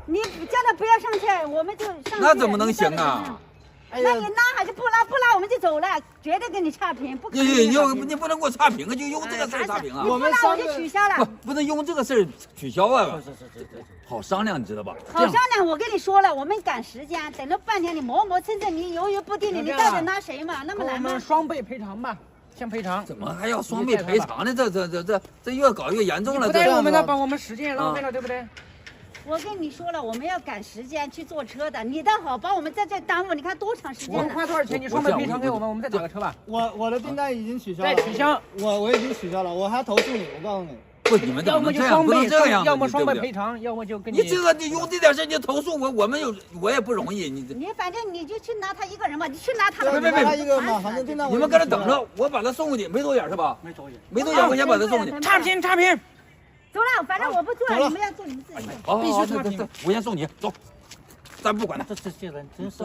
你叫他不要上去，我们就上去。那怎么能行啊？那你拉还是不拉？不拉我们就走了，绝对给你差评，不可能。你不能给我差评啊，就用这个事儿差评啊。我们我就取消了。不能用这个事儿取消啊。好商量，你知道吧？好商量，我跟你说了，我们赶时间，等了半天，你磨磨蹭蹭，你犹豫不定的，你到底拉谁嘛？那么难吗？我们双倍赔偿吧，先赔偿。怎么还要双倍赔偿呢？这越搞越严重了。不带我们的，把我们时间也浪费了，对不对？我跟你说了，我们要赶时间去坐车的，你倒好，把我们在这耽误，你看多长时间了？我们花多少钱？你双倍赔偿给我们，我们再打个车吧。我的订单已经取消了。再取消。我已经取消了，我还投诉你，我告诉你。不，你们要么就双倍，要么双倍赔偿，要么就跟你这个你用这点事你投诉我也不容易，你反正你就去拿他一个人吧，你去拿他。别他一个人吧，反正订单你们搁这等着，我把他送过去，没多远是吧？没多远，没多远，我先把他送过去。差评差评。走了，反正我不做了，你们要做你们自己。必须差评，我先送你走，咱不管他。这些人真是。